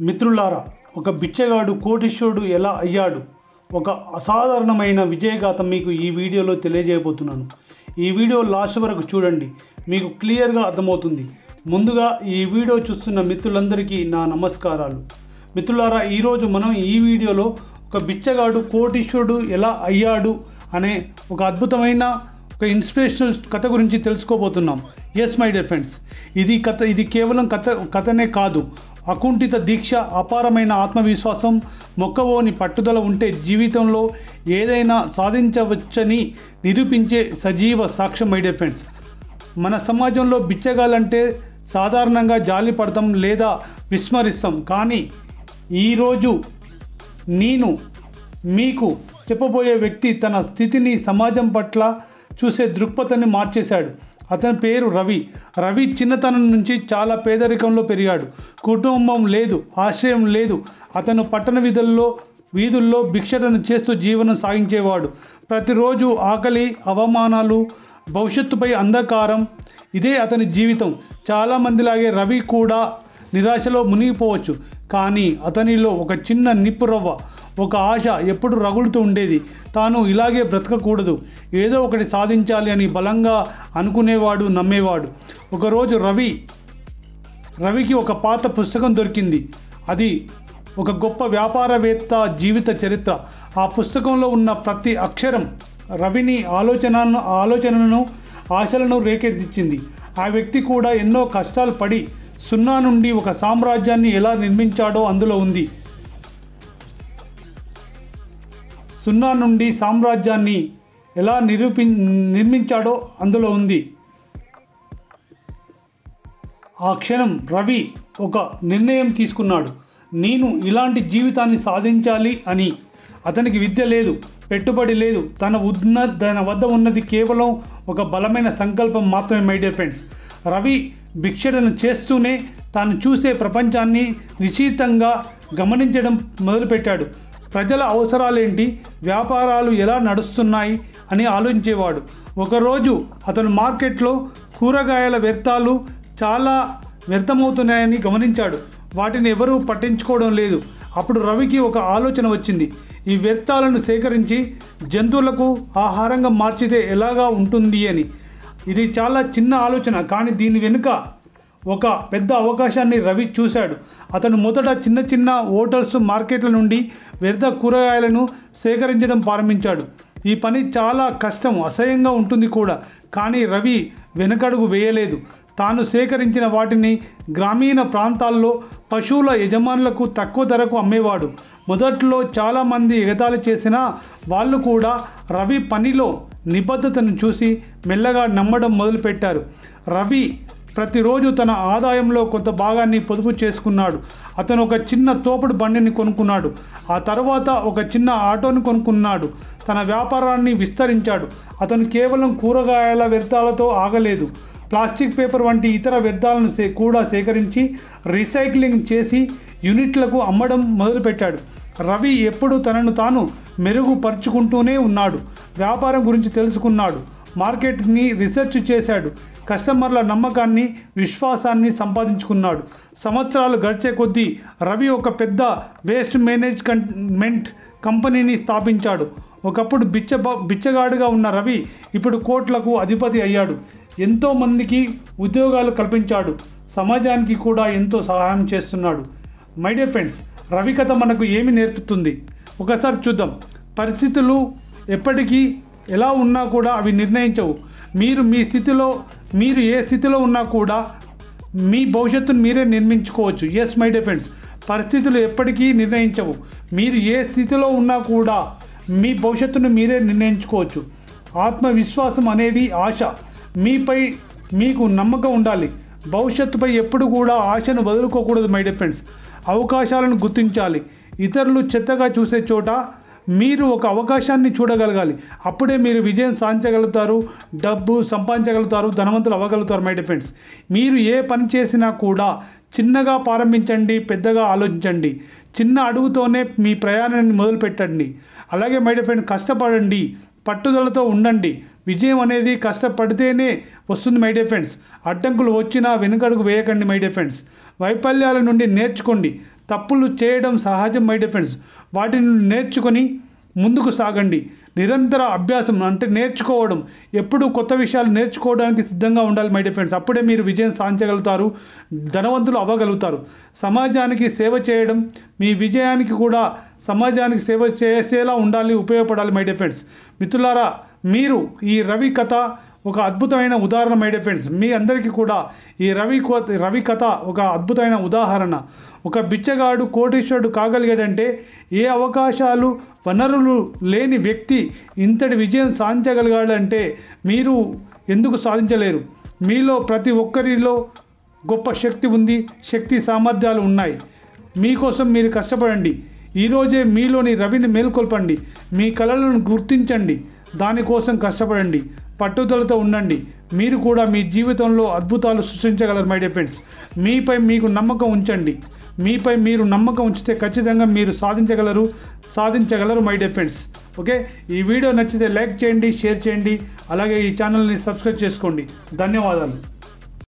మిత్రులారా, ఒక బిచ్చగాడు కోటీశ్వరుడు ఎలా అయ్యాడు, ఒక అసాధారణమైన విజయగాథ మీకు ఈ వీడియోలో తెలియజేయబోతున్నాను. ఈ వీడియో లాస్ట్ వరకు చూడండి, మీకు క్లియర్గా అర్థమవుతుంది. ముందుగా ఈ వీడియో చూస్తున్న మిత్రులందరికీ నా నమస్కారాలు. మిత్రులారా, ఈరోజు మనం ఈ వీడియోలో ఒక బిచ్చగాడు కోటీశ్వరుడు ఎలా అయ్యాడు అనే ఒక అద్భుతమైన ఒక ఇన్స్పిరేషనల్ కథ గురించి తెలుసుకోబోతున్నాం. ఎస్ మై డియర్ ఫ్రెండ్స్, ఇది కేవలం కథనే కాదు. అకుంఠిత దీక్ష, అపారమైన ఆత్మవిశ్వాసం, మొక్కవోని పట్టుదల ఉంటే జీవితంలో ఏదైనా సాధించవచ్చని నిరూపించే సజీవ సాక్ష్యం మై డియర్ ఫ్రెండ్స్. మన సమాజంలో బిచ్చగాలంటే సాధారణంగా జాలి పడతాం లేదా విస్మరిస్తాం. కానీ ఈరోజు నేను మీకు చెప్పబోయే వ్యక్తి తన స్థితిని సమాజం పట్ల చూసే దృక్పథాన్ని మార్చేశాడు. అతని పేరు రవి. రవి చిన్నతనం నుంచి చాలా పేదరికంలో పెరిగాడు. కుటుంబం లేదు, ఆశ్రయం లేదు. అతను పట్టణ వీధుల్లో భిక్షటన చేస్తూ జీవనం సాగించేవాడు. ప్రతిరోజు ఆకలి, అవమానాలు, భవిష్యత్తుపై అంధకారం, ఇదే అతని జీవితం. చాలామందిలాగే రవి కూడా నిరాశలో మునిగిపోవచ్చు. కానీ అతనిలో ఒక చిన్న నిప్పు రవ్వ, ఒక ఆశ ఎప్పుడు రగులుతూ ఉండేది. తాను ఇలాగే బ్రతకకూడదు, ఏదో ఒకటి సాధించాలి అని బలంగా అనుకునేవాడు, నమ్మేవాడు. ఒకరోజు రవికి ఒక పాత పుస్తకం దొరికింది. అది ఒక గొప్ప వ్యాపారవేత్త జీవిత చరిత్ర. ఆ పుస్తకంలో ఉన్న ప్రతి అక్షరం రవిని ఆలోచనను, ఆశలను రేకెత్తించింది. ఆ వ్యక్తి కూడా ఎన్నో కష్టాలు పడి సున్నా నుండి ఒక సామ్రాజ్యాన్ని ఎలా నిర్మించాడో అందులో ఉంది. సున్నా నుండి సామ్రాజ్యాన్ని ఎలా నిర్మించాడో అందులో ఉంది. ఆ క్షణం రవి ఒక నిర్ణయం తీసుకున్నాడు. నేను ఇలాంటి జీవితాన్ని సాధించాలి అని. అతనికి విద్య లేదు, పెట్టుబడి లేదు. తన వద్ద ఉన్నది కేవలం ఒక బలమైన సంకల్పం మాత్రమే మై డియర్ ఫ్రెండ్స్. రవి భిక్షటను చేస్తూనే తాను చూసే ప్రపంచాన్ని నిశ్చితంగా గమనించడం మొదలుపెట్టాడు. ప్రజల అవసరాలేంటి, వ్యాపారాలు ఎలా నడుస్తున్నాయి అని ఆలోచించేవాడు. ఒకరోజు అతను మార్కెట్లో కూరగాయల వ్యర్థాలు చాలా వ్యర్థమవుతున్నాయని గమనించాడు. వాటిని ఎవరూ పట్టించుకోవడం లేదు. అప్పుడు రవికి ఒక ఆలోచన వచ్చింది. ఈ వ్యర్థాలను సేకరించి జంతువులకు ఆహారంగా మార్చితే ఎలాగా ఉంటుంది అని. ఇది చాలా చిన్న ఆలోచన, కానీ దీని వెనుక ఒక పెద్ద అవకాశాన్ని రవి చూశాడు. అతను మొదట చిన్న హోటల్స్, మార్కెట్ల నుండి వ్యర్థ కూరగాయలను సేకరించడం ప్రారంభించాడు. ఈ పని చాలా కష్టం, అసహ్యంగా ఉంటుంది కూడా. కానీ రవి వెనకడుగు వేయలేదు. తాను సేకరించిన వాటిని గ్రామీణ ప్రాంతాల్లో పశువుల యజమానులకు తక్కువ ధరకు అమ్మేవాడు. మొదట్లో చాలామంది ఎగతాళి చేసినా వాళ్ళు కూడా రవి పనిలో నిబద్ధతను చూసి మెల్లగా నమ్మడం మొదలుపెట్టారు. రవి ప్రతిరోజు తన ఆదాయంలో కొంత భాగాన్ని పొదుపు చేసుకున్నాడు. అతను ఒక చిన్న తోపుడు బండిని కొనుక్కున్నాడు. ఆ తర్వాత ఒక చిన్న ఆటోని కొనుక్కున్నాడు. తన వ్యాపారాన్ని విస్తరించాడు. అతను కేవలం కూరగాయల వ్యర్థాలతో ఆగలేదు. ప్లాస్టిక్, పేపర్ వంటి ఇతర వ్యర్థాలను కూడా సేకరించి రీసైక్లింగ్ చేసి యూనిట్లకు అమ్మడం మొదలుపెట్టాడు. రవి ఎప్పుడు తనను తాను మెరుగుపరుచుకుంటూనే ఉన్నాడు. వ్యాపారం గురించి తెలుసుకున్నాడు, మార్కెట్ని రీసెర్చ్ చేశాడు, కస్టమర్ల నమ్మకాన్ని, విశ్వాసాన్ని సంపాదించుకున్నాడు. సంవత్సరాలు గడిచే కొద్దీ రవి ఒక పెద్ద వేస్ట్ మేనేజ్మెంట్ కంపెనీని స్థాపించాడు. ఒకప్పుడు బిచ్చగాడుగా ఉన్న రవి ఇప్పుడు కోట్లకు అధిపతి అయ్యాడు. ఎంతోమందికి ఉద్యోగాలు కల్పించాడు. సమాజానికి కూడా ఎంతో సహాయం చేస్తున్నాడు. మై డియర్ ఫ్రెండ్స్, రవి కథ మనకు ఏమి నేర్పుతుంది ఒకసారి చూద్దాం. పరిస్థితులు ఎప్పటికీ ఎలా ఉన్నా కూడా అవి నిర్ణయించవు. మీరు ఏ స్థితిలో ఉన్నా కూడా మీ భవిష్యత్తును మీరే నిర్మించుకోవచ్చు. ఎస్ మై డియర్ ఫ్రెండ్స్, పరిస్థితులు ఎప్పటికీ నిర్ణయించవు. మీరు ఏ స్థితిలో ఉన్నా కూడా మీ భవిష్యత్తును మీరే నిర్ణయించుకోవచ్చు. ఆత్మవిశ్వాసం అనేది ఆశ. మీపై మీకు నమ్మకం ఉండాలి. భవిష్యత్తుపై ఎప్పుడు కూడా ఆశను వదులుకోకూడదు మై డియర్ ఫ్రెండ్స్. అవకాశాలను గుర్తించాలి. ఇతరులు చెత్తగా చూసే చోట మీరు ఒక అవకాశాన్ని చూడగలగాలి. అప్పుడే మీరు విజయం సాధించగలుగుతారు, డబ్బు సంపాదించగలుగుతారు, ధనవంతులు అవ్వగలుగుతారు మై డియర్ ఫ్రెండ్స్. మీరు ఏ పని చేసినా కూడా చిన్నగా ప్రారంభించండి, పెద్దగా ఆలోచించండి. చిన్న అడుగుతోనే మీ ప్రయాణాన్ని మొదలుపెట్టండి. అలాగే మై డియర్ ఫ్రెండ్స్, కష్టపడండి, పట్టుదలతో ఉండండి. విజయం అనేది కష్టపడితేనే వస్తుంది మై డియర్ ఫ్రెండ్స్. అడ్డంకులు వచ్చినా వెనుకడుగు వేయకండి మై డియర్ ఫ్రెండ్స్. వైఫల్యాల నుండి నేర్చుకోండి. తప్పులు చేయడం సహజం మై డియర్ ఫ్రెండ్స్. వాటిని నేర్చుకొని ముందుకు సాగండి. నిరంతర అభ్యాసం అంటే నేర్చుకోవడం, ఎప్పుడు కొత్త విషయాలు నేర్చుకోవడానికి సిద్ధంగా ఉండాలి మై డియర్ ఫ్రెండ్స్. అప్పుడే మీరు విజయం సాధించగలుగుతారు, ధనవంతులు అవ్వగలుగుతారు. సమాజానికి సేవ చేయడం, మీ విజయానికి కూడా సమాజానికి సేవ చేసేలా ఉండాలి, ఉపయోగపడాలి మై డియర్ ఫ్రెండ్స్. మిత్రులారా, మీరు ఈ రవి కథ ఒక అద్భుతమైన ఉదాహరణ మై డియర్ ఫ్రెండ్స్. మీ అందరికీ కూడా ఈ రవి కథ ఒక అద్భుతమైన ఉదాహరణ. ఒక బిచ్చగాడు కోటీశ్వరుడు కాగలిగాడంటే, ఏ అవకాశాలు వనరులు లేని వ్యక్తి ఇంతటి విజయం సాధించగలిగాడంటే మీరు ఎందుకు సాధించలేరు? మీలో ప్రతి ఒక్కరిలో గొప్ప శక్తి ఉంది, శక్తి సామర్థ్యాలు ఉన్నాయి. మీకోసం మీరు కష్టపడండి. ఈరోజే మీలోని రవిని మేల్కొల్పండి. మీ కళలను గుర్తించండి, దానికోసం కష్టపడండి, పట్టుదలతో ఉండండి. మీరు కూడా మీ జీవితంలో అద్భుతాలు సృష్టించగలరు మై డియర్ ఫ్రెండ్స్. మీపై మీకు నమ్మకం ఉంచండి. మీపై మీరు నమ్మకం ఉంచితే ఖచ్చితంగా మీరు సాధించగలరు మై డియర్ ఫ్రెండ్స్. ఓకే, ఈ వీడియో నచ్చితే లైక్ చేయండి, షేర్ చేయండి, అలాగే ఈ ఛానల్ని సబ్స్క్రైబ్ చేసుకోండి. ధన్యవాదాలు.